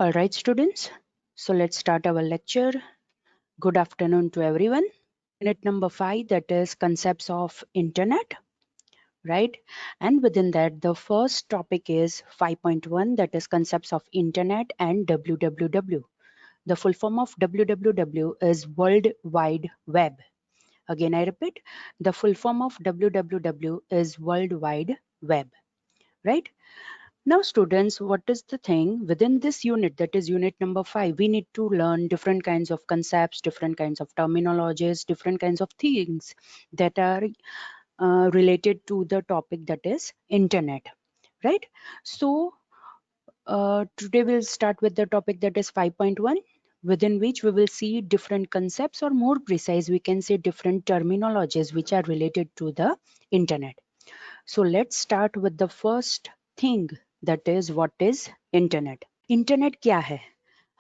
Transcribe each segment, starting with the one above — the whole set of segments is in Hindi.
All right, students. So let's start our lecture. Good afternoon to everyone. Unit number 5, that is concepts of internet, right? And within that, the first topic is 5.1, that is concepts of internet and WWW. The full form of WWW is World Wide Web. Again, I repeat, the full form of WWW is World Wide Web, right? Now, students, what is the thing within this unit, that is unit number 5, we need to learn different kinds of concepts, different kinds of terminologies, different kinds of things that are related to the topic, that is internet, right? So, today we'll start with the topic that is 5.1, within which we will see different concepts, or more precise, we can say different terminologies which are related to the internet. So let's start with the first thing, that is what is internet. Internet क्या है?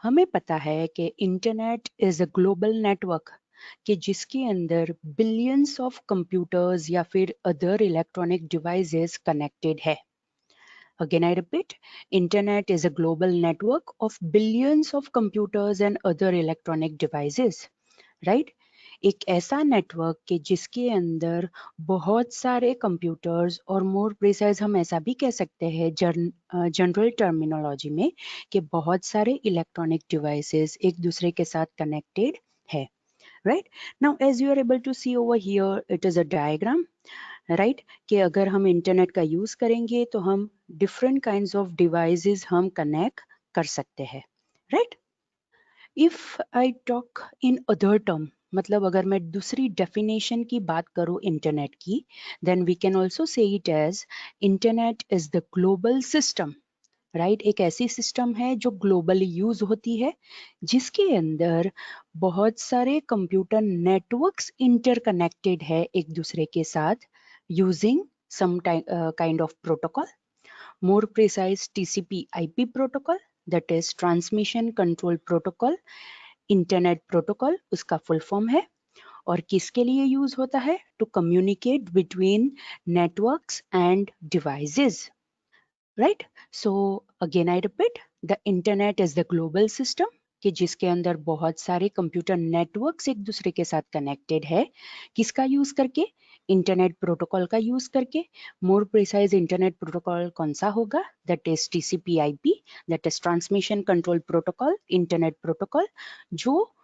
हमें पता है कि internet is a global network कि जिसके अंदर बिलियंस ऑफ कंप्यूटर्स या फिर अदर इलेक्ट्रॉनिक डिवाइसेस कनेक्टेड है. Again, I repeat, internet is a global network of billions of computers and other electronic devices, right? एक ऐसा नेटवर्क के जिसके अंदर बहुत सारे कंप्यूटर्स, और मोर प्रिसाइज हम ऐसा भी कह सकते हैं जनरल टर्मिनोलॉजी में कि बहुत सारे इलेक्ट्रॉनिक डिवाइसेस एक दूसरे के साथ कनेक्टेड है, right? Now, as you are able to see over here, it is a diagram, right? कि अगर हम इंटरनेट का यूज करेंगे तो हम डिफरेंट काइंड्स ऑफ डिवाइसेस हम कनेक्ट कर सकते हैं, right? If I talk in other term, मतलब अगर मैं दूसरी डेफिनेशन की बात करूं इंटरनेट की, then we can also say it as internet is the global system, right? एक ऐसी सिस्टम है जो ग्लोबली यूज होती है, जिसके अंदर बहुत सारे कंप्यूटर नेटवर्क्स इंटरकनेक्टेड है एक दूसरे के साथ using some kind of protocol, more precise TCP IP protocol, that is transmission control protocol. Internet protocol उसका फुल फॉर्म है, और किसके लिए यूज होता है? To communicate between networks and devices, right? So again I repeat, the internet is the global system कि जिसके अंदर बहुत सारे कंप्यूटर नेटवर्क्स एक दूसरे के साथ कनेक्टेड है, किसका यूज करके? इंटरनेट प्रोटोकॉल का यूज करके. मोर प्रिसाइज इंटरनेट प्रोटोकॉल कौन सा होगा? That is TCP IP, that is transmission control protocol, internet protocol, जो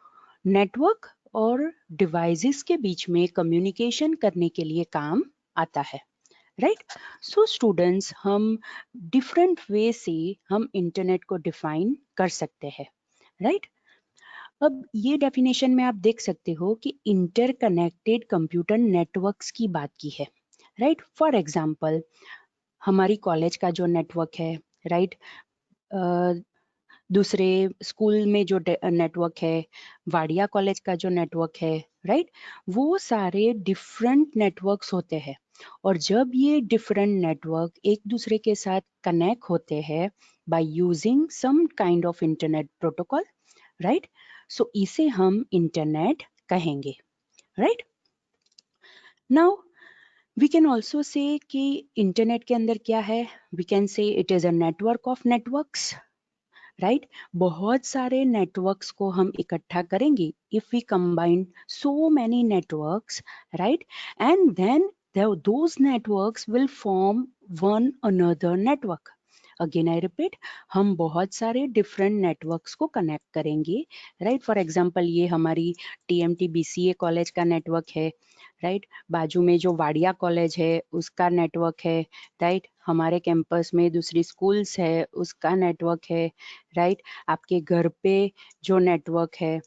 नेटवर्क और डिवाइसेस के बीच में कम्युनिकेशन करने के लिए काम आता है, राइट? सो स्टूडेंट्स, हम डिफरेंट वे से हम इंटरनेट को डिफाइन कर सकते हैं, राइट? अब ये डेफिनेशन में आप देख सकते हो कि इंटरकनेक्टेड कंप्यूटर नेटवर्क्स की बात की है, राइट? फॉर एग्जांपल, हमारी कॉलेज का जो नेटवर्क है, राइट? दूसरे स्कूल में जो नेटवर्क है, वाडिया कॉलेज का जो नेटवर्क है, राइट? वो सारे डिफरेंट नेटवर्क्स होते हैं, और जब ये डिफरेंट नेटवर्क एक दूसरे के साथ कनेक्ट होते हैं by using some kind of internet protocol, right? So इसे हम इंटरनेट कहेंगे, right? Now we can also say कि इंटरनेट के अंदर क्या है? We can say it is a network of networks, right? बहुत सारे नेटवर्क्स को हम इकट्ठा करेंगे. If we combine so many networks, right, and then those networks will form one another network. Again I repeat, हम बहुत सारे डिफरेंट नेटवर्क्स को कनेक्ट करेंगे, राइट? फॉर एग्जांपल, ये हमारी टीएमटी बीसीए कॉलेज का नेटवर्क है, राइट? बाजू में जो वाडिया कॉलेज है उसका नेटवर्क है, राइट? हमारे कैंपस में दूसरी स्कूल्स है उसका नेटवर्क है, राइट? आपके घर पे जो नेटवर्क है,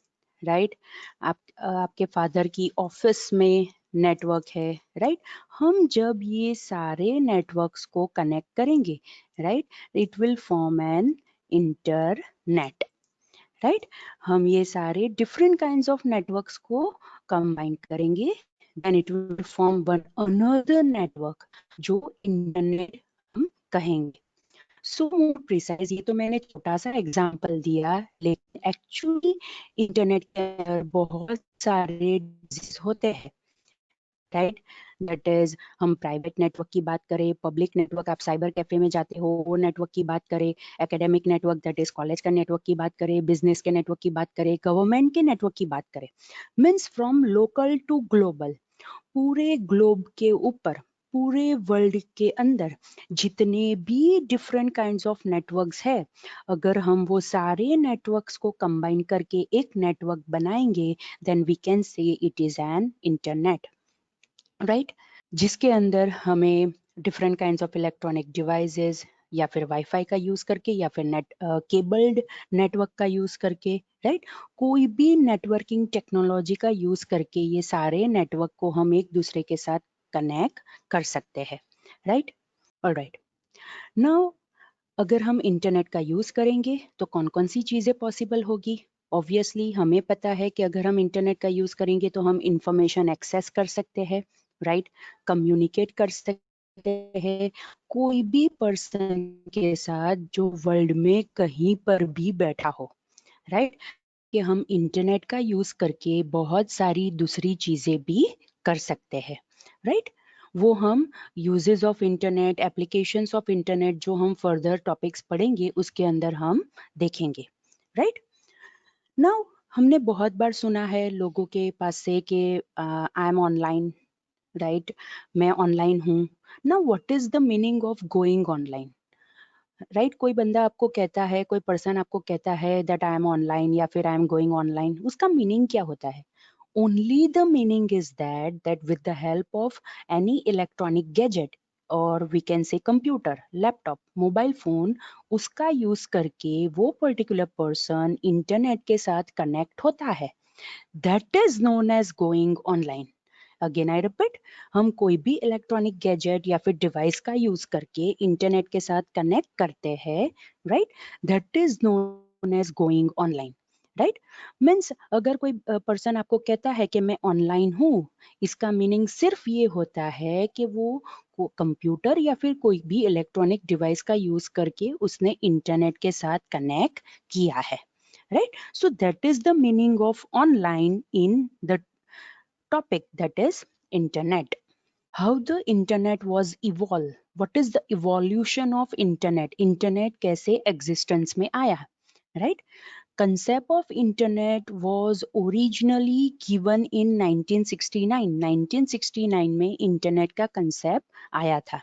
राइट? आपके फादर की ऑफिस में नेटवर्क है, राइट? हम जब ये सारे नेटवर्क्स को कनेक्ट करेंगे, right, it will form an internet, right? हम ये सारे डिफरेंट काइंड्स ऑफ नेटवर्क्स को कंबाइन करेंगे, then it will form one another network, जो इंटरनेट हम कहेंगे. सो मोर प्रिसाइज, ये तो मैंने छोटा सा एग्जांपल दिया, लेकिन एक्चुअली इंटरनेट के अंदर बहुत सारे डिवाइसेस होते हैं, राइट। दैट इज हम प्राइवेट नेटवर्क की बात करें, पब्लिक नेटवर्क आप साइबर कैफे में जाते हो वो नेटवर्क की बात करें, academic network that is college का नेटवर्क की बात करें, बिजनेस के नेटवर्क की बात करें, गवर्नमेंट के नेटवर्क की बात करें, means from local to global, पूरे ग्लोब के ऊपर, पूरे वर्ल्ड के अंदर जितने भी डिफरेंट काइंड्स ऑफ नेटवर्क्स है, अगर हम वो सारे नेटवर्क्स को कंबाइन करके एक नेटवर्क बनाएंगे then we can say it is an internet, right. जिसके अंदर हमें different kinds of electronic devices या फिर वाईफाई का यूज करके या फिर केबल्ड नेटवर्क का यूज करके, राइट, कोई भी नेटवर्किंग टेक्नोलॉजी का यूज करके ये सारे नेटवर्क को हम एक दूसरे के साथ कनेक्ट कर सकते हैं, राइट। ऑलराइट, नाउ अगर हम इंटरनेट का यूज करेंगे तो कौन कौन सी चीजें पॉसिबल होगी। ऑब्वियसली हमें पता है कि अगर हम इंटरनेट का यूज करेंगे तो हम इंफॉर्मेशन एक्सेस कर सकते हैं, राइट, कम्युनिकेट कर सकते हैं कोई भी पर्सन के साथ जो वर्ल्ड में कहीं पर भी बैठा हो, राइट, कि हम इंटरनेट का यूज करके बहुत सारी दूसरी चीजें भी कर सकते हैं, राइट। वो हम uses of internet, applications of internet जो हम फर्दर टॉपिक्स पढ़ेंगे उसके अंदर हम देखेंगे, राइट। नाउ हमने बहुत बार सुना है लोगों के पास से कि आई एम ऑनलाइन, राइट, मैं ऑनलाइन हूँ। Now what is the meaning of going online, right. कोई बंदा आपको कहता है, कोई पर्सन आपको कहता है दैट आई एम ऑनलाइन या फिर आई एम गोइंग ऑनलाइन, उसका मीनिंग क्या होता है। Only the meaning is that with the help of any electronic gadget और we can say computer, laptop, mobile phone, उसका यूज करके वो पर्टिकुलर पर्सन इंटरनेट के साथ कनेक्ट होता है, that is known as going online. Again I repeat, हम कोई भी इलेक्ट्रॉनिक गैजेट या फिर डिवाइस का यूज करके इंटरनेट के साथ कनेक्ट करते हैं, right, that is known as going online, right. Means अगर कोई पर्सन आपको कहता है कि मैं ऑनलाइन हूँ, इसका मीनिंग सिर्फ ये होता है कि वो कंप्यूटर या फिर कोई भी इलेक्ट्रॉनिक डिवाइस का यूज करके उसने इंटरनेट के साथ कनेक्ट किया है, right? So that is the meaning of online in the topic, that is internet. How the internet was evolved, what is the evolution of internet, internet कैसे existence में आया, right? Concept of internet was originally given in 1969, 1969 में internet का concept आया था,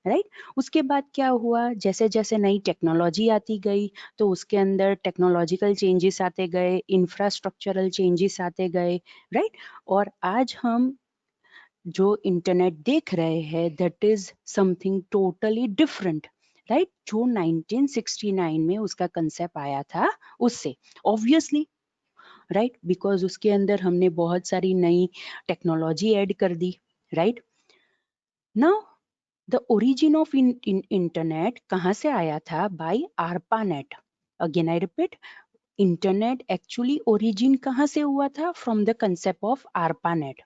राइट। उसके बाद क्या हुआ, जैसे जैसे नई टेक्नोलॉजी आती गई तो उसके अंदर टेक्नोलॉजिकल चेंजेस आते गए, इंफ्रास्ट्रक्चरल चेंजेस आते गए, राइट। और आज हम जो इंटरनेट देख रहे हैं that is something totally different, right, जो 1969 में उसका कंसेप्ट आया था उससे, ऑब्वियसली, राइट, बिकॉज उसके अंदर हमने बहुत सारी नई टेक्नोलॉजी ऐड कर दी, right. Now the origin of internet कहाँ से आया था, by ARPANET. Again I repeat, internet actually origin कहाँ से हुआ था, from the concept of ARPANET,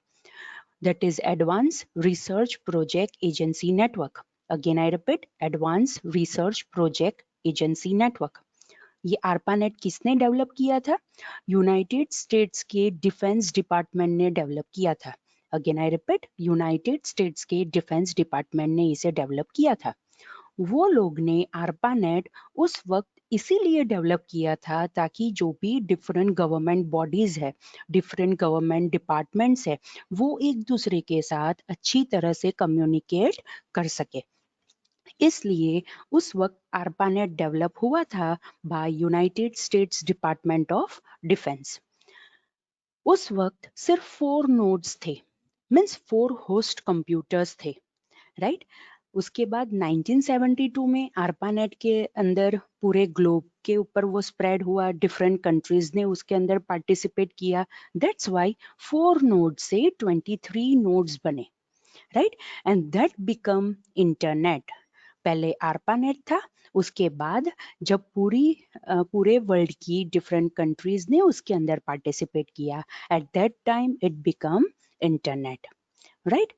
that is advance research project agency network. Again I repeat, advance research project agency network. ये आरपानेट किसने डेवलप किया था, यूनाइटेड स्टेट्स के डिफेंस डिपार्टमेंट ने डेवलप किया था। Again I repeat, United States के डिफेंस डिपार्टमेंट ने इसे डेवलप किया था। वो लोग ने आरपानेट उस वक्त इसीलिए डेवलप किया था ताकि जो भी डिफरेंट गवर्नमेंट बॉडीज है, डिफरेंट गवर्नमेंट डिपार्टमेंट्स है, वो एक दूसरे के साथ अच्छी तरह से कम्युनिकेट कर सके। इसलिए उस वक्त आरपानेट डेवलप हुआ था by United States Department of Defense. उस वक्त सिर्फ 4 नोड्स थे, मीन्स 4 होस्ट कंप्यूटर्स थे, राइट। उसके बाद 1972 में आरपानेट के अंदर पूरे ग्लोब के ऊपर वो स्प्रेड हुआ, डिफरेंट कंट्रीज ने उसके अंदर पार्टिसिपेट किया, दैट्स व्हाई 4 नोड से 23 नोड्स बने, right, and that become internet. पहले आरपानेट था, उसके बाद जब पूरे वर्ल्ड की डिफरेंट कंट्रीज ने उसके अंदर पार्टिसिपेट किया, at that time it become internet, right.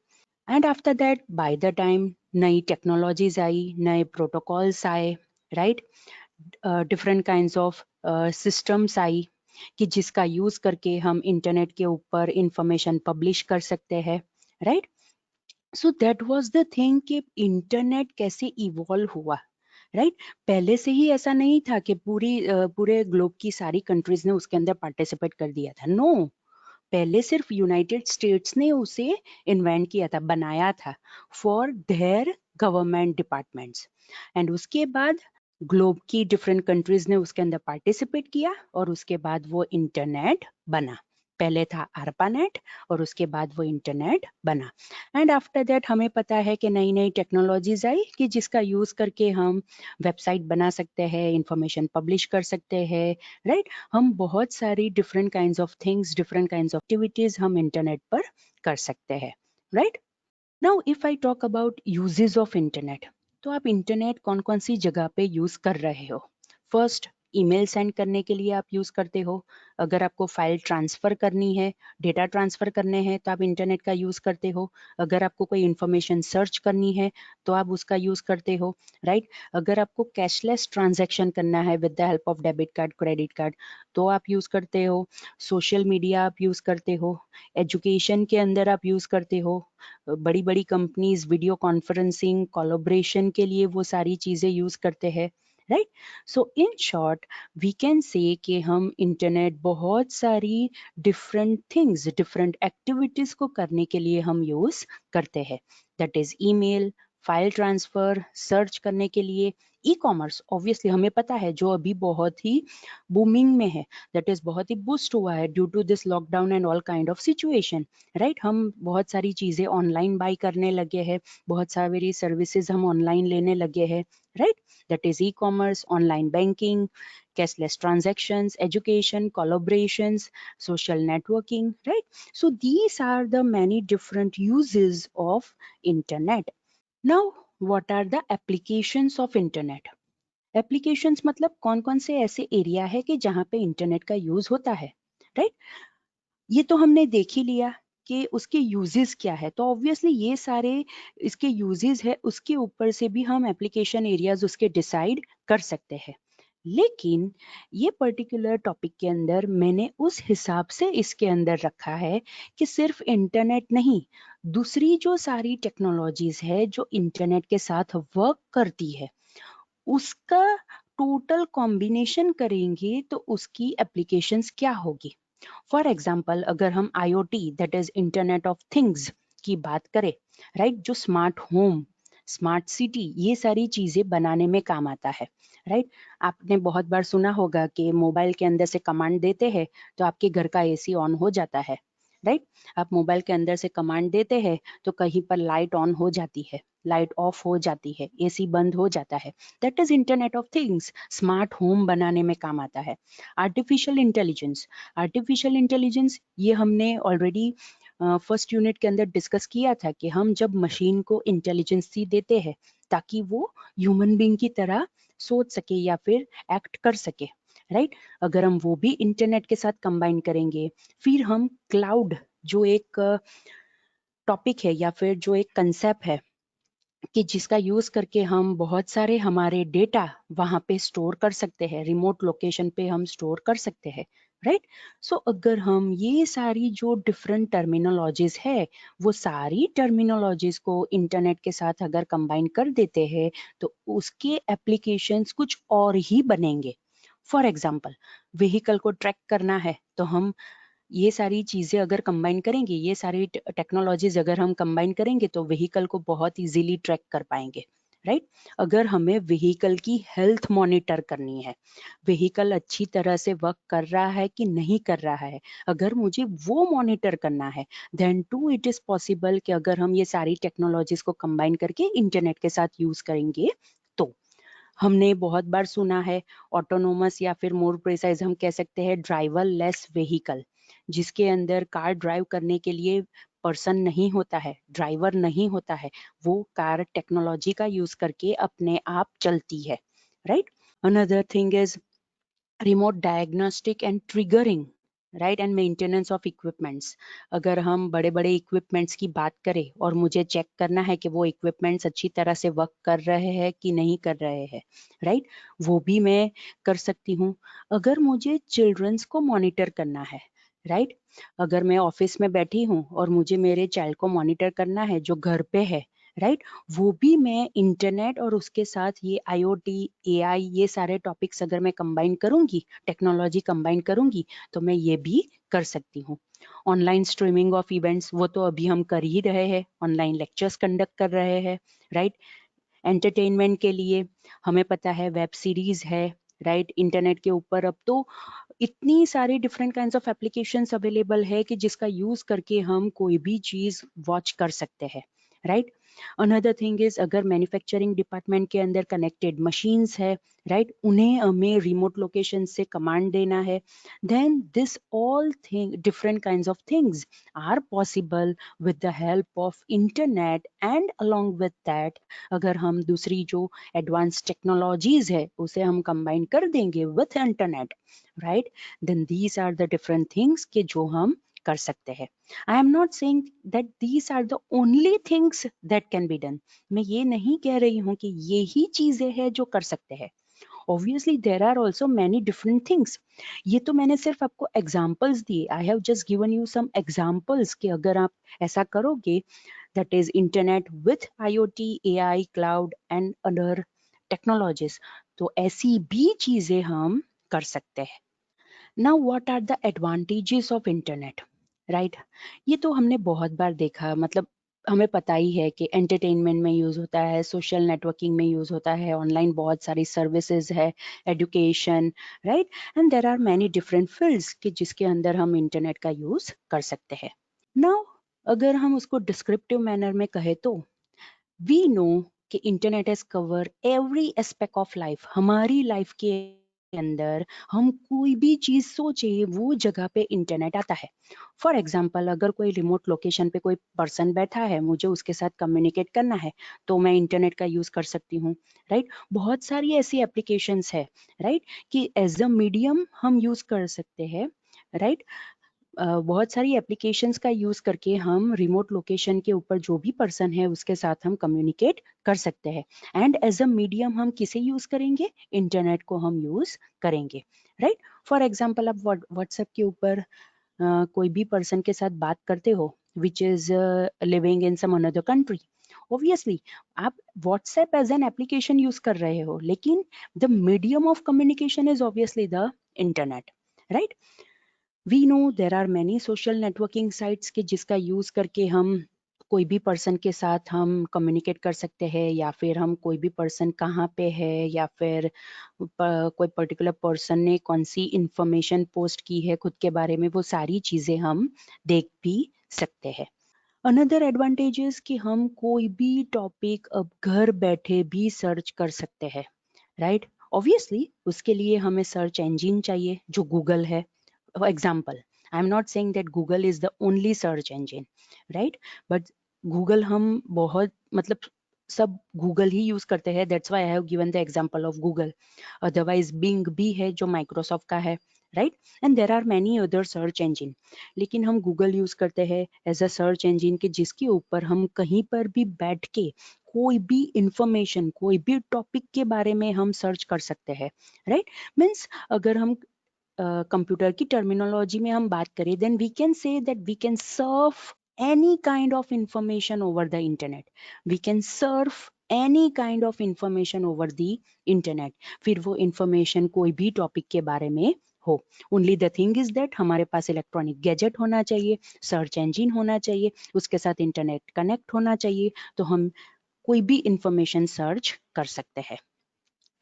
And after that by the time नई टेक्नोलॉजीज आई, नए प्रोटोकॉल्स आए, right, different kinds of systems आई कि जिसका यूज करके हम इंटरनेट के ऊपर इंफॉर्मेशन पब्लिश कर सकते हैं, right. So that was the thing कि इंटरनेट कैसे इवॉल्व हुआ, राइट। पहले से ही ऐसा नहीं था कि पूरे ग्लोब की सारी कंट्रीज ने उसके अंदर पार्टिसिपेट कर दिया था, नो। पहले सिर्फ यूनाइटेड स्टेट्स ने उसे इन्वेंट किया था, बनाया था for their government departments. And उसके बाद ग्लोब की डिफरेंट कंट्रीज ने उसके अंदर पार्टिसिपेट किया और उसके बाद वो इंटरनेट बना। पहले था ARPANET और उसके बाद वो इंटरनेट बना। एंड आफ्टर दैट हमें पता है कि नई नई टेक्नोलॉजीज आई कि जिसका यूज करके हम वेबसाइट बना सकते हैं, इंफॉर्मेशन पब्लिश कर सकते हैं, राइट। हम बहुत सारी different kinds of things, different kinds of activities हम इंटरनेट पर कर सकते हैं, right. Now if I talk about uses of internet, तो आप इंटरनेट कौन कौन सी जगह पे यूज कर रहे हो। फर्स्ट, ईमेल सेंड करने के लिए आप यूज करते हो। अगर आपको फाइल ट्रांसफर करनी है, डेटा ट्रांसफर करने हैं, तो आप इंटरनेट का यूज करते हो। अगर आपको कोई इंफॉर्मेशन सर्च करनी है तो आप उसका यूज करते हो, राइट। अगर आपको कैशलेस ट्रांजैक्शन करना है with the help of debit card, credit card, तो आप यूज करते हो। सोशल मीडिया आप यूज करते हो। एजुकेशन के अंदर आप यूज करते हो। बड़ी बड़ी कंपनीज वीडियो कॉन्फ्रेंसिंग, कोलैबोरेशन के लिए वो सारी चीजें यूज करते हैं, right. So in short we can say कि हम इंटरनेट बहुत सारी डिफरेंट थिंग्स, डिफरेंट एक्टिविटीज को करने के लिए हम यूज करते हैं। That is email, file transfer, search करने के लिए। ई कॉमर्स ऑब्वियसली हमें पता है जो अभी बहुत ही बूमिंग में है, दैट इज बहुत ही बूस्ट हुआ है due to this lockdown and all kind of situation, right. हम बहुत सारी चीजें ऑनलाइन बाय करने लगे हैं, बहुत सारी सर्विसेज हम ऑनलाइन लेने लगे हैं, right. That is e commerce, online banking, cashless transactions, education, collaborations, social networking, right? So these are the many different uses of internet. Now, what are the applications of internet? Applications मतलब कौन कौन से ऐसे एरिया है कि जहाँ पे इंटरनेट का यूज होता है, राइट। ये तो हमने देख ही लिया कि उसके यूजेस क्या है, तो ऑब्वियसली ये सारे इसके यूजेस है, उसके ऊपर से भी हम एप्लीकेशन एरियाज उसके डिसाइड कर सकते हैं। लेकिन ये पर्टिकुलर टॉपिक के अंदर मैंने उस हिसाब से इसके अंदर रखा है कि सिर्फ इंटरनेट नहीं, दूसरी जो सारी टेक्नोलॉजीज है जो इंटरनेट के साथ वर्क करती है, उसका टोटल कॉम्बिनेशन करेंगे तो उसकी एप्लीकेशंस क्या होगी। फॉर एग्जाम्पल अगर हम IoT that is internet of things की बात करें, राइट, जो स्मार्ट होम, स्मार्ट सिटी, ये सारी चीजें बनाने में काम आता है, राइट। आपने बहुत बार सुना होगा कि मोबाइल के अंदर से कमांड देते हैं तो आपके घर का AC ऑन हो जाता है, राइट। आप मोबाइल के अंदर से कमांड देते हैं तो कहीं पर लाइट ऑन हो जाती है, लाइट ऑफ हो जाती है, AC बंद हो जाता है। That is internet of things, smart home बनाने में काम आता है। आर्टिफिशियल इंटेलिजेंस, आर्टिफिशियल इंटेलिजेंस ये हमने ऑलरेडी फर्स्ट यूनिट के अंदर डिस्कस किया था कि हम जब मशीन को इंटेलिजेंसी देते हैं ताकि वो ह्यूमन बीइंग की तरह सोच सके या फिर एक्ट कर सके, राइट। अगर हम वो भी इंटरनेट के साथ कंबाइन करेंगे, फिर हम क्लाउड जो एक टॉपिक है या फिर जो एक कंसेप्ट है कि जिसका यूज करके हम बहुत सारे हमारे डेटा वहां पे स्टोर कर सकते हैं, रिमोट लोकेशन पे हम स्टोर कर सकते हैं, राइट। सो अगर हम ये सारी जो डिफरेंट टर्मिनोलॉजीज है, वो सारी टर्मिनोलॉजीज को इंटरनेट के साथ अगर कंबाइन कर देते हैं तो उसके एप्लीकेशंस कुछ और ही बनेंगे। फॉर एग्जाम्पल व्हीकल को ट्रैक करना है तो हम ये सारी चीजें अगर कंबाइन करेंगे, ये सारी टेक्नोलॉजीज अगर हम कंबाइन करेंगे तो व्हीकल को बहुत इजीली ट्रैक कर पाएंगे, राइट। अगर हमें व्हीकल की हेल्थ मॉनिटर करनी है, व्हीकल अच्छी तरह से वर्क कर रहा है कि नहीं कर रहा है, अगर मुझे वो मॉनिटर करना है, then too it is possible कि अगर हम ये सारी टेक्नोलॉजीज को कंबाइन करके इंटरनेट के साथ यूज करेंगे तो। हमने बहुत बार सुना है ऑटोनोमस या फिर मोर प्रिसाइज हम कह सकते हैं ड्राइवर लेस व्हीकल, जिसके अंदर कार ड्राइव करने के लिए पर्सन नहीं होता है, ड्राइवर नहीं होता है, वो कार टेक्नोलॉजी का यूज करके अपने आप चलती है, right. Another thing is remote diagnostic and triggering, right, and maintenance of equipments. अगर हम बड़े बड़े इक्विपमेंट्स की बात करें और मुझे चेक करना है कि वो इक्विपमेंट्स अच्छी तरह से वर्क कर रहे हैं कि नहीं कर रहे हैं, राइट, वो भी मैं कर सकती हूँ। अगर मुझे चिल्ड्रंस को मॉनिटर करना है, राइट। अगर मैं ऑफिस में बैठी हूँ और मुझे मेरे चाइल्ड को मॉनिटर करना है जो घर पे है, राइट, वो भी मैं इंटरनेट और उसके साथ ये IoT, AI, ये सारे टॉपिक्स अगर मैं कंबाइन करूंगी, टेक्नोलॉजी कंबाइन करूंगी, तो मैं ये भी कर सकती हूँ। ऑनलाइन स्ट्रीमिंग ऑफ इवेंट्स, वो तो अभी हम कर ही रहे हैं, ऑनलाइन लेक्चर्स कंडक्ट कर रहे हैं, राइट। एंटरटेनमेंट के लिए हमें पता है वेब सीरीज है, राइट। इंटरनेट के ऊपर अब तो इतनी सारी different kinds of applications available है कि जिसका यूज करके हम कोई भी चीज वॉच कर सकते हैं, राइट। अनदर थिंग इज, अगर मैन्युफैक्चरिंग डिपार्टमेंट के अंदर कनेक्टेड मशीन्स है, राइट, उन्हें हमें रिमोट लोकेशन से कमांड देना है, then this all thing different kinds of things are possible with the help of internet, and along with that अगर हम दूसरी जो एडवांस टेक्नोलॉजीज है उसे हम कंबाइन कर देंगे with internet, right, then these are the different things के जो हम कर सकते हैं। I am not saying that these are the only things that can be done. मैं ये नहीं कह रही हूँ कि ये ही चीजें हैं जो कर सकते हैं। Obviously there are also many different things. ये तो मैंने सिर्फ आपको एग्जाम्पल्स दिए, I have just given you some examples कि अगर आप ऐसा करोगे, that is internet with IoT, AI, cloud and other technologies, तो ऐसी भी चीजें हम कर सकते हैं। Now what are the advantages of internet, right? ये तो हमने बहुत बार देखा, मतलब हमें पता ही है कि एंटरटेनमेंट में यूज होता है, सोशल नेटवर्किंग में यूज होता है, ऑनलाइन बहुत सारी सर्विसेज है, education, right, and there are many different fields कि जिसके अंदर हम इंटरनेट का यूज कर सकते हैं। नाउ अगर हम उसको डिस्क्रिप्टिव मैनर में कहे तो वी नो कि internet is cover every aspect of life. हमारी लाइफ के अंदर हम कोई भी चीज सोचे वो जगह पे इंटरनेट आता है। फॉर एग्जाम्पल, अगर कोई रिमोट लोकेशन पे कोई पर्सन बैठा है, मुझे उसके साथ कम्युनिकेट करना है, तो मैं इंटरनेट का यूज कर सकती हूँ, राइट। बहुत सारी ऐसी एप्लीकेशंस है, राइट, कि एज अ मीडियम हम यूज कर सकते हैं, राइट। बहुत सारी एप्लीकेशंस का यूज करके हम रिमोट लोकेशन के ऊपर जो भी पर्सन है उसके साथ हम कम्युनिकेट कर सकते हैं। एंड एज अ मीडियम हम किसे यूज करेंगे? इंटरनेट को हम यूज करेंगे, राइट। फॉर एग्जाम्पल, आप व्हाट्सएप के ऊपर कोई भी पर्सन के साथ बात करते हो which is living in some another country, obviously आप WhatsApp as an application use कर रहे हो, लेकिन the medium of communication is obviously the internet, right. We know there are many social networking sites के जिसका यूज करके हम कोई भी पर्सन के साथ हम कम्युनिकेट कर सकते हैं, या फिर हम कोई भी पर्सन कहाँ पे है, या फिर कोई पर्टिकुलर पर्सन ने कौन सी इंफॉर्मेशन पोस्ट की है खुद के बारे में, वो सारी चीजें हम देख भी सकते हैं। अनदर एडवांटेजेस कि हम कोई भी टॉपिक अब घर बैठे भी सर्च कर सकते हैं, राइट। ऑब्वियसली उसके लिए हमें सर्च इंजन चाहिए जो गूगल है। For example, I'm not saying that Google is the only search engine, right? But Google हम बहुत मतलब सब गूगल ही यूज करते हैं, that's why I have given the example of Google. Otherwise Bing भी है जो माइक्रोसॉफ्ट का है, right, and there are many other search engine. लेकिन हम गूगल यूज करते हैं एज अ सर्च इंजिन के जिसके ऊपर हम कहीं पर भी बैठ के कोई भी इंफॉर्मेशन, कोई भी टॉपिक के बारे में हम सर्च कर सकते हैं, राइट। मीन्स अगर हम कंप्यूटर की टर्मिनोलॉजी में हम बात करें, then we can say that we can surf any kind of information over the internet. We can surf any kind of information over the internet. फिर वो information कोई भी टॉपिक के बारे में हो। Only the thing is that हमारे पास इलेक्ट्रॉनिक गैजेट होना चाहिए, सर्च इंजिन होना चाहिए, उसके साथ इंटरनेट कनेक्ट होना चाहिए, तो हम कोई भी इंफॉर्मेशन सर्च कर सकते हैं,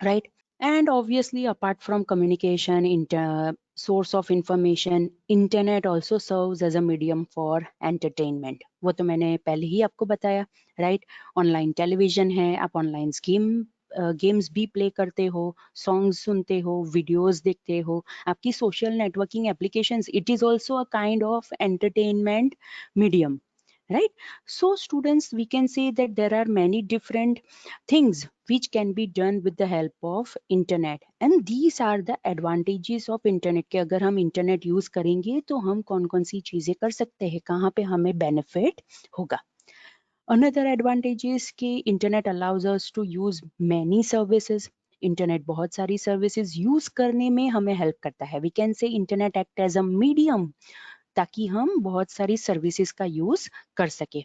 right? And obviously apart from communication, source of information, internet also serves as a medium for entertainment. वो तो मैंने पहले ही आपको बताया, right? ऑनलाइन टेलीविजन है, आप ऑनलाइन गेम्स भी प्ले करते हो, सॉन्ग्स सुनते हो, वीडियोस देखते हो, आपकी social networking applications, it is also a kind of entertainment medium, right? So students, we can say that there are many different things which can be done with the help of internet, and these are the advantages of internet के अगर हम internet use करेंगे तो हम कौन कौन सी चीजें कर सकते हैं, कहाँ पे हमें benefit होगा। Another advantage is कि internet allows us to use many services. Internet बहुत सारी सर्विसेज यूज करने में हमें हेल्प करता है. We can say internet act as a medium, ताकि हम बहुत सारी सर्विसेज का यूज कर सके.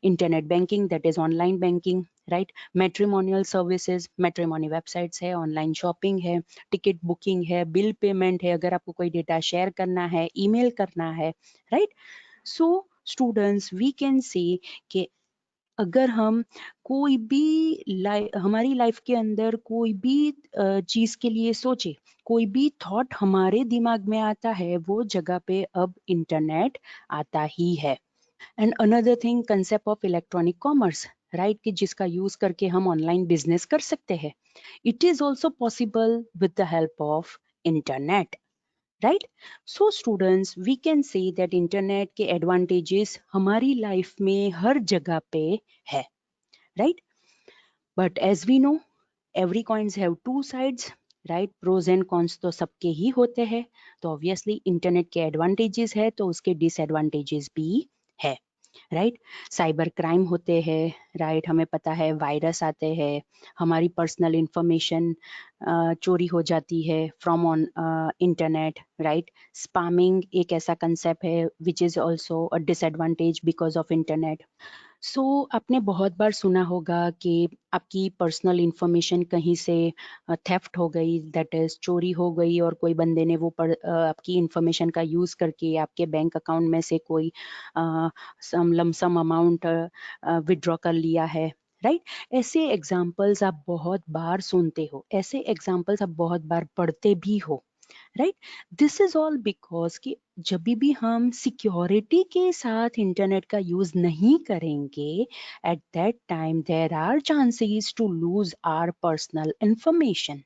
Internet banking, that is online banking, right. Matrimonial services, matrimony websites है, ऑनलाइन शॉपिंग है, टिकट बुकिंग है, बिल पेमेंट है, अगर आपको कोई डेटा शेयर करना है, ईमेल करना है, right. So students, we can say कि अगर हम कोई भी हमारी लाइफ के अंदर कोई भी चीज के लिए सोचे, कोई भी थॉट हमारे दिमाग में आता है, वो जगह पे अब इंटरनेट आता ही है. And another thing, concept of electronic commerce, right, कि जिसका यूज करके हम ऑनलाइन बिजनेस कर सकते हैं. It is also possible with the help of internet, right. So students, we can say that internet के एडवांटेजेस हमारी लाइफ में हर जगह पे है, राइट. But as we know, every coins have two sides, right. Pros and cons तो सबके ही होते हैं. तो ऑब्वियसली इंटरनेट के एडवांटेजेस है तो उसके डिसएडवांटेजेस भी है, राइट. साइबर क्राइम होते हैं, राइट. हमें पता है वायरस आते हैं, हमारी पर्सनल इंफॉर्मेशन चोरी हो जाती है from on internet, right. Spamming एक ऐसा कंसेप्ट है which is also a disadvantage because of internet. So आपने बहुत बार सुना होगा कि आपकी पर्सनल इंफॉर्मेशन कहीं से थेफ्ट हो गई, दैट इज चोरी हो गई, और कोई बंदे ने वो आपकी इंफॉर्मेशन का यूज करके आपके बैंक अकाउंट में से कोई लमसम अमाउंट विड्रॉ कर लिया है, राइट. ऐसे एग्जाम्पल्स आप बहुत बार सुनते हो, ऐसे एग्जाम्पल्स आप बहुत बार पढ़ते भी हो, right. This is all because कि जब भी हम सिक्योरिटी के साथ इंटरनेट का यूज नहीं करेंगे, at that time there are chances to lose our personal information,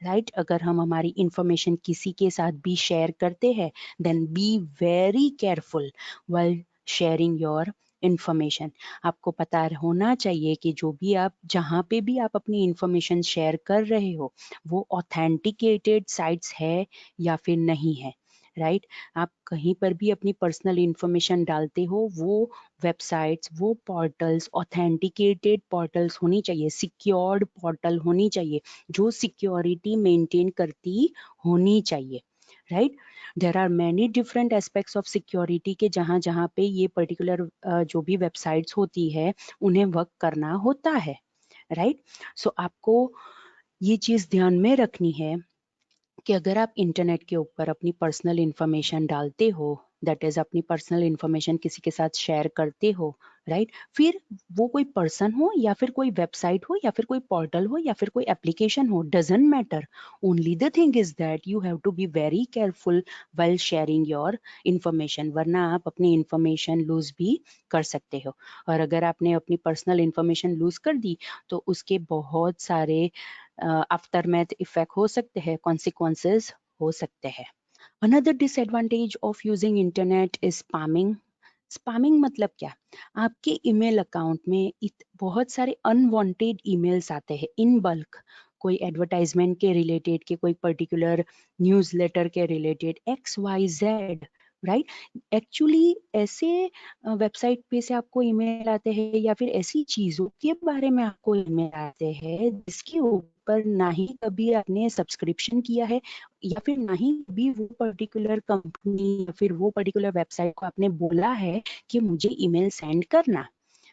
right. अगर हम हमारी इंफॉर्मेशन किसी के साथ भी शेयर करते हैं, then be very careful while sharing your information. आपको पता होना चाहिए कि जो भी आप, जहाँ पे भी आप अपनी इंफॉर्मेशन शेयर कर रहे हो, वो ऑथेंटिकेटेड साइट्स है या फिर नहीं है, राइट. आप कहीं पर भी अपनी पर्सनल इंफॉर्मेशन डालते हो, वो वेबसाइट्स, वो पोर्टल्स ऑथेंटिकेटेड पोर्टल्स होनी चाहिए, सिक्योर्ड पोर्टल होनी चाहिए, जो सिक्योरिटी मेंटेन करती होनी चाहिए, right. There are many different aspects of security के जहाँ जहाँ पे ये पर्टिकुलर जो भी वेबसाइट्स होती है उन्हें वर्क करना होता है, राइट. सो आपको ये चीज ध्यान में रखनी है कि अगर आप इंटरनेट के ऊपर अपनी पर्सनल इंफॉर्मेशन डालते हो, दैट इज अपनी पर्सनल इंफॉर्मेशन किसी के साथ शेयर करते हो, राइट. फिर वो कोई पर्सन हो या फिर कोई वेबसाइट हो या फिर कोई पोर्टल हो या फिर कोई एप्लीकेशन हो, doesn't matter. Only the thing is that you have to be very careful while sharing your information, वरना आप अपनी इंफॉर्मेशन लूज भी कर सकते हो. और अगर आपने अपनी पर्सनल इंफॉर्मेशन लूज कर दी तो उसके बहुत सारे आफ्टरमैथ इफेक्ट हो सकते हैं, कॉन्सिक्वेंसेस हो सकते हैं. Another disadvantage of using internet is spamming. Spamming मतलब क्या? आपके ईमेल अकाउंट में बहुत सारे अनवांटेड ईमेल्स आते हैं इन बल्क, कोई एडवर्टाइजमेंट के रिलेटेड, के कोई पर्टिकुलर न्यूज़लेटर के related, X Y Z, right. Actually ऐसे वेबसाइट पे से आपको ईमेल आते हैं या फिर ऐसी चीजों के बारे में आपको ईमेल आते हैं जिसके ऊपर ना ही कभी आपने सब्सक्रिप्शन किया है या फिर ना ही कभी वो पर्टिकुलर कंपनी या फिर वो पर्टिकुलर वेबसाइट को आपने बोला है कि मुझे ईमेल सेंड करना,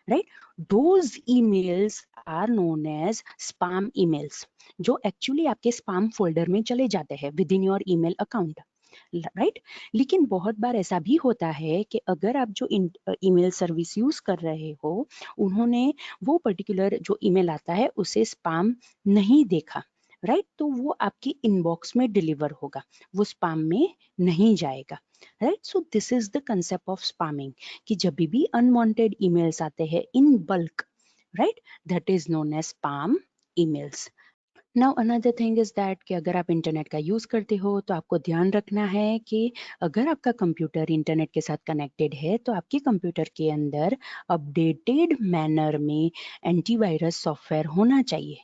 right. Those emails are known as spam emails, जो एक्चुअली आपके स्पैम फोल्डर में चले जाते हैं within your email account, right. लेकिन बहुत बार ऐसा भी होता है कि अगर आप जो ईमेल सर्विस यूज कर रहे हो, उन्होंने वो पर्टिकुलर जो ईमेल आता है उसे स्पैम नहीं देखा, राइट. तो वो आपके इनबॉक्स में डिलीवर होगा, वो स्पैम में नहीं जाएगा, right. So this is the concept of spamming, कि जब भी अनवांटेड ईमेल्स आते हैं in bulk, right, that is known as spam emails. Now another thing is that कि अगर आप इंटरनेट का यूज करते हो तो आपको ध्यान रखना है कि अगर आपका कंप्यूटर इंटरनेट के साथ कनेक्टेड है तो आपके कंप्यूटर के अंदर अपडेटेड मैनर में एंटीवायरस सॉफ्टवेयर होना चाहिए,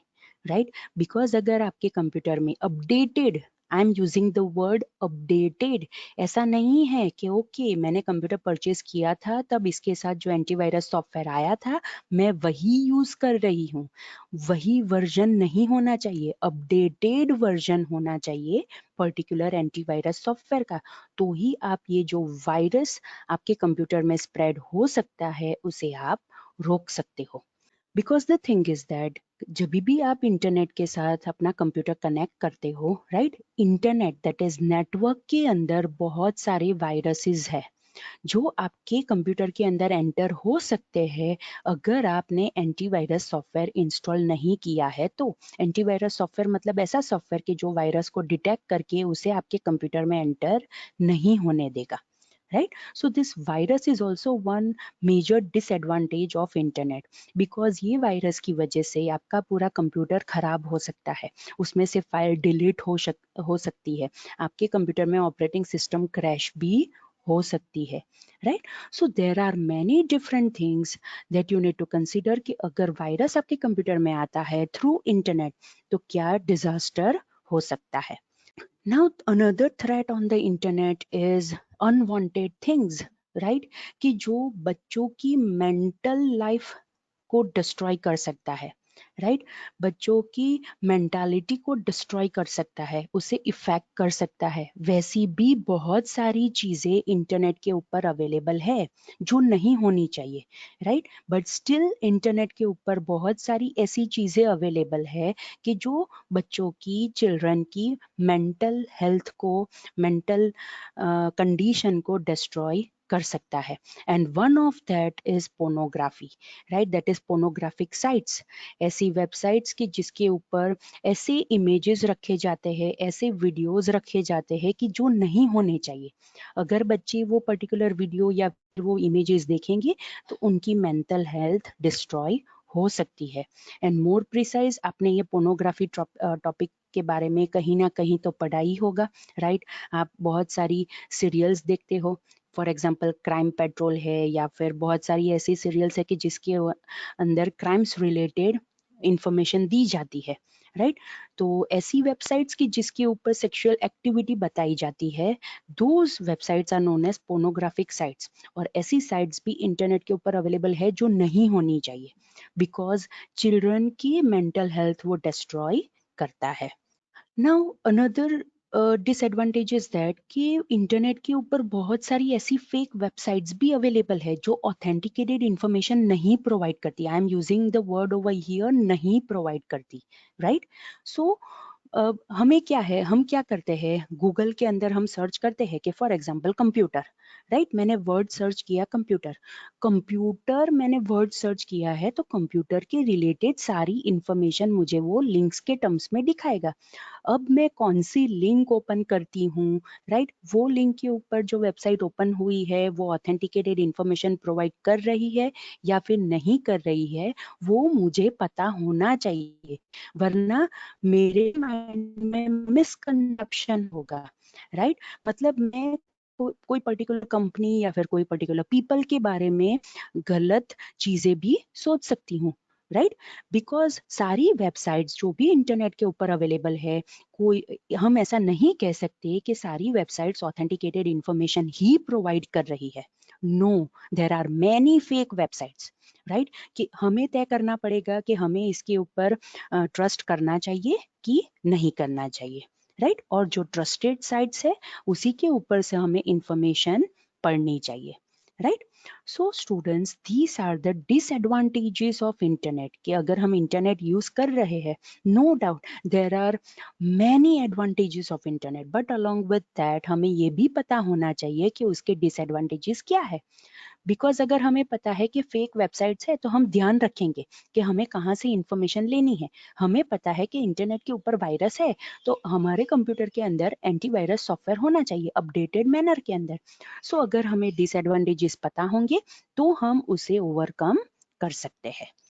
राइट. बिकॉज अगर आपके कंप्यूटर में updated I am using the word updated. ऐसा नहीं है कि ओके मैंने कंप्यूटर परचेज किया था तब इसके साथ जो एंटीवायरस सॉफ्टवेयर आया था मैं वही यूज कर रही हूँ। वही वर्जन नहीं होना चाहिए, अपडेटेड वर्जन होना चाहिए पर्टिकुलर एंटीवायरस सॉफ्टवेयर का। तो ही आप ये जो वायरस आपके कंप्यूटर में स्प्रेड हो सकता है उसे आप रोक सकते हो। Because the thing is that जब भी आप इंटरनेट के साथ अपना कंप्यूटर कनेक्ट करते हो, right, internet that is network के अंदर बहुत सारे वायरसेस है जो आपके कंप्यूटर के अंदर एंटर हो सकते हैं अगर आपने एंटीवायरस सॉफ्टवेयर इंस्टॉल नहीं किया है। तो एंटीवायरस सॉफ्टवेयर मतलब ऐसा सॉफ्टवेयर कि जो वायरस को डिटेक्ट करके उसे आपके कंप्यूटर में एंटर नहीं होने देगा, right? So this virus is also one major disadvantage of internet, because ये वायरस की वजह से आपका पूरा कंप्यूटर खराब हो सकता है, उसमें से फाइल डिलीट हो सकती है, आपके कंप्यूटर में ऑपरेटिंग सिस्टम क्रैश भी हो सकती है, right? So there are many different things that you need to consider कि अगर वायरस आपके कंप्यूटर में आता है थ्रू इंटरनेट तो क्या डिजास्टर हो सकता है। Now, another threat on the internet is unwanted things, right? कि जो बच्चों की मेंटल लाइफ को डिस्ट्रॉय कर सकता है, राइट? बच्चों की मेंटालिटी को डिस्ट्रॉय कर सकता है, उसे इफेक्ट कर सकता है। वैसी भी बहुत सारी चीजें इंटरनेट के ऊपर अवेलेबल है जो नहीं होनी चाहिए, राइट? बट स्टिल इंटरनेट के ऊपर बहुत सारी ऐसी चीजें अवेलेबल है कि जो बच्चों की, चिल्ड्रन की मेंटल हेल्थ को, मेंटल कंडीशन को डिस्ट्रॉय कर सकता है। And one of that is pornography, right? That is pornographic sites, ऐसी वेबसाइट्स की जिसके ऊपर ऐसे इमेजेस रखे जाते हैं, ऐसे वीडियोस रखे जाते हैं कि जो नहीं होने चाहिए। अगर बच्चे वो पर्टिकुलर वीडियो या वो इमेजेस देखेंगे तो उनकी मेंटल हेल्थ डिस्ट्रॉय हो सकती है। एंड मोर प्रिसाइज, आपने ये पोर्नोग्राफी टॉपिक के बारे में कहीं ना कहीं तो पढ़ा ही होगा, राइट? आप बहुत सारी सीरियल्स देखते हो, फॉर एग्जाम्पल क्राइम पेट्रोल है या फिर बहुत सारी ऐसी सीरियल्स है कि जिसके अंदर क्राइम्स रिलेटेड इंफॉर्मेशन दी जाती है, राइट? तो ऐसी वेबसाइट्स की जिसके ऊपर सेक्सुअल एक्टिविटी बताई जाती है, those websites are known as pornographic sites. और ऐसी साइट्स भी इंटरनेट के ऊपर अवेलेबल है जो नहीं होनी चाहिए, बिकॉज चिल्ड्रन की मेंटल हेल्थ वो डिस्ट्रॉय करता है। Now another disadvantage is that कि इंटरनेट के ऊपर बहुत सारी ऐसी फेक वेबसाइट्स भी अवेलेबल है जो ऑथेंटिकेटेड इंफॉर्मेशन नहीं प्रोवाइड करती। I am using the word over here, नहीं प्रोवाइड करती, राइट? सो हमें क्या है, हम क्या करते हैं, गूगल के अंदर हम सर्च करते हैं कि फॉर एग्जांपल कंप्यूटर, राइट? मैंने वर्ड सर्च किया कंप्यूटर, कंप्यूटर मैंने वर्ड सर्च किया है तो कंप्यूटर के रिलेटेड सारी इंफॉर्मेशन मुझे वो लिंक्स के टर्म्स में दिखाएगा। अब मैं कौन सी लिंक ओपन करती हूँ, राइट? वो लिंक के ऊपर जो वेबसाइट ओपन हुई है वो ऑथेंटिकेटेड इंफॉर्मेशन प्रोवाइड कर रही है या फिर नहीं कर रही है, वो मुझे पता होना चाहिए, वरना मेरे माइंड में मिसकंसेप्शन होगा, राइट? मतलब मैं कोई पर्टिकुलर कंपनी या फिर कोई पर्टिकुलर पीपल के बारे में गलत चीजें भी सोच सकती हूँ, राइट? बिकॉज सारी वेबसाइट्स जो भी इंटरनेट के ऊपर अवेलेबल है, कोई, हम ऐसा नहीं कह सकते कि सारी वेबसाइट्स ऑथेंटिकेटेड इंफॉर्मेशन ही प्रोवाइड कर रही है। No, there are many fake websites, right? कि हमें तय करना पड़ेगा कि हमें इसके ऊपर ट्रस्ट करना चाहिए कि नहीं करना चाहिए, राइट? और जो ट्रस्टेड साइट्स है उसी के ऊपर से हमें इंफॉर्मेशन पढ़नी चाहिए, right? So students, these are the disadvantages of internet, कि अगर हम इंटरनेट यूज कर रहे हैं, no doubt there are many advantages of internet, but along with that हमें ये भी पता होना चाहिए कि उसके डिसएडवांटेजेस क्या है। बिकॉज अगर हमें पता है कि फेक वेबसाइट्स है तो हम ध्यान रखेंगे कि हमें कहाँ से इंफॉर्मेशन लेनी है। हमें पता है कि इंटरनेट के ऊपर वायरस है तो हमारे कंप्यूटर के अंदर एंटीवायरस सॉफ्टवेयर होना चाहिए अपडेटेड मैनर के अंदर। सो अगर हमें डिसएडवांटेजेस पता होंगे तो हम उसे ओवरकम कर सकते हैं।